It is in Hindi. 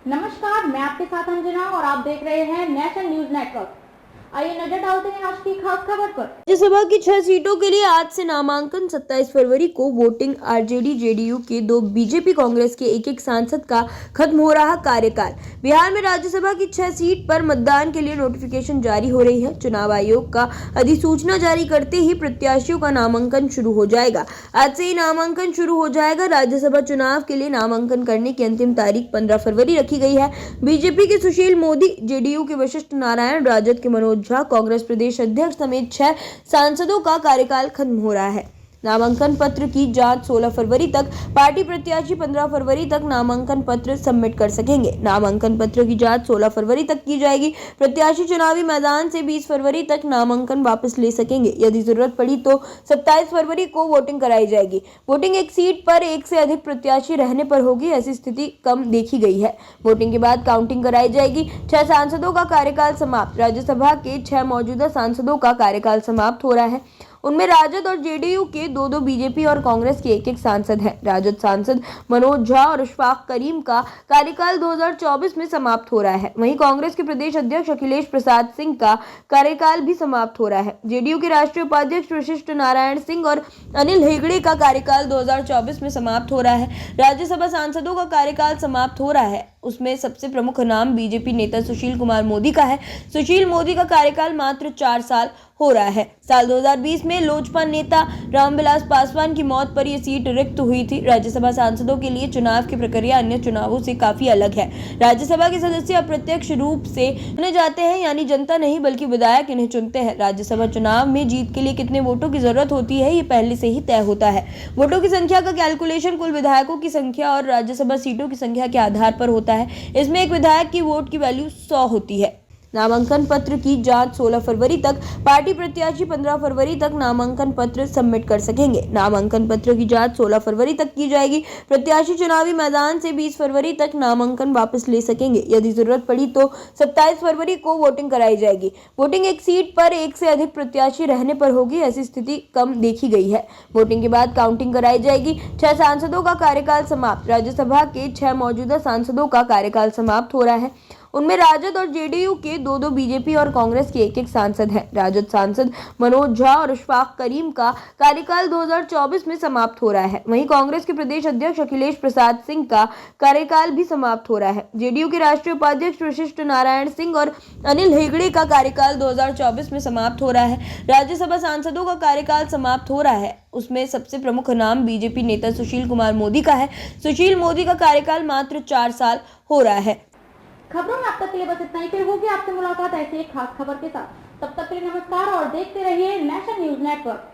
नमस्कार, मैं आपके साथ अंजना और आप देख रहे हैं नेशनल न्यूज नेटवर्क। आइए नजर डालते हैं आज की खास खबर पर। राज्यसभा की 6 सीटों के लिए आज से नामांकन। 27 फरवरी को वोटिंग। आरजेडी जेडीयू के 2, बीजेपी कांग्रेस के एक सांसद का खत्म हो रहा कार्यकाल। बिहार में राज्यसभा की 6 सीट पर मतदान के लिए नोटिफिकेशन जारी हो रही है। चुनाव आयोग का अधिसूचना जारी करते ही प्रत्याशियों का नामांकन शुरू हो जाएगा। आज से ही नामांकन शुरू हो जाएगा। राज्यसभा चुनाव के लिए नामांकन करने की अंतिम तारीख 15 फरवरी रखी गई है। बीजेपी के सुशील मोदी, जेडीयू के वशिष्ठ नारायण, राजद के मनोज झा, कांग्रेस प्रदेश अध्यक्ष समेत 6 सांसदों का कार्यकाल खत्म हो रहा है। नामांकन पत्र की जांच 16 फरवरी तक, पार्टी प्रत्याशी 15 फरवरी तक नामांकन पत्र सबमिट कर सकेंगे। नामांकन पत्र की जांच 16 फरवरी तक की जाएगी। प्रत्याशी चुनावी मैदान से 20 फरवरी तक नामांकन वापस ले सकेंगे। यदि जरूरत पड़ी तो 27 फरवरी को वोटिंग कराई जाएगी। वोटिंग एक सीट पर एक से अधिक प्रत्याशी रहने पर होगी। ऐसी स्थिति कम देखी गई है। वोटिंग के बाद काउंटिंग कराई जाएगी। 6 सांसदों का कार्यकाल समाप्त। राज्यसभा के 6 मौजूदा सांसदों का कार्यकाल समाप्त हो रहा है। उनमें राजद और जेडीयू के 2, बीजेपी और कांग्रेस के एक सांसद हैं। राजद सांसद मनोज झा और अशफाक करीम का कार्यकाल 2024 में समाप्त हो रहा है। वहीं कांग्रेस के प्रदेश अध्यक्ष अखिलेश प्रसाद सिंह का कार्यकाल भी समाप्त हो रहा है। जेडीयू के राष्ट्रीय उपाध्यक्ष वशिष्ठ नारायण सिंह और अनिल हेगड़े का कार्यकाल 2024 में समाप्त हो रहा है। राज्यसभा सांसदों का कार्यकाल समाप्त हो रहा है। उसमें सबसे प्रमुख नाम बीजेपी नेता सुशील कुमार मोदी का है। सुशील मोदी का कार्यकाल मात्र 4 साल हो रहा है। साल 2020 में लोजपा नेता रामविलास पासवान की मौत पर यह सीट रिक्त हुई थी। राज्यसभा सांसदों के लिए चुनाव की प्रक्रिया अन्य चुनावों से काफी अलग है। राज्यसभा के सदस्य अप्रत्यक्ष रूप से चुने जाते हैं, यानी जनता नहीं बल्कि विधायक इन्हें चुनते हैं। राज्यसभा चुनाव में जीत के लिए कितने वोटों की जरूरत होती है, ये पहले से ही तय होता है। वोटों की संख्या का कैलकुलेशन कुल विधायकों की संख्या और राज्यसभा सीटों की संख्या के आधार पर होता है। इसमें एक विधायक की वोट की वैल्यू 100 होती है। नामांकन पत्र की जांच 16 फरवरी तक, पार्टी प्रत्याशी 15 फरवरी तक नामांकन पत्र सबमिट कर सकेंगे। नामांकन पत्र की जांच 16 फरवरी तक की जाएगी। प्रत्याशी चुनावी मैदान से 20 फरवरी तक नामांकन वापस ले सकेंगे। यदि जरूरत पड़ी तो 27 फरवरी को वोटिंग कराई जाएगी। वोटिंग एक सीट पर एक से अधिक प्रत्याशी रहने पर होगी। ऐसी स्थिति कम देखी गई है। वोटिंग के बाद काउंटिंग कराई जाएगी। 6 सांसदों का कार्यकाल समाप्त। राज्यसभा के 6 मौजूदा सांसदों का कार्यकाल समाप्त हो रहा है। उनमें राजद और जेडीयू के 2, बीजेपी और कांग्रेस के एक सांसद हैं। राजद सांसद मनोज झा और अशफाक करीम का कार्यकाल 2024 में समाप्त हो रहा है। वहीं कांग्रेस के प्रदेश अध्यक्ष अखिलेश प्रसाद सिंह का कार्यकाल भी समाप्त हो रहा है। जेडीयू के राष्ट्रीय उपाध्यक्ष वशिष्ठ नारायण सिंह और अनिल हेगड़े का कार्यकाल 2024 में समाप्त हो रहा है। राज्यसभा सांसदों का कार्यकाल समाप्त हो रहा है। उसमें सबसे प्रमुख नाम बीजेपी नेता सुशील कुमार मोदी का है। सुशील मोदी का कार्यकाल मात्र 4 साल हो रहा है। खबरों में अब तक के लिए बस इतना ही। फिर होगी आपसे मुलाकात ऐसी एक खास खबर के साथ। तब तक के लिए नमस्कार और देखते रहिए नेशनल न्यूज नेटवर्क।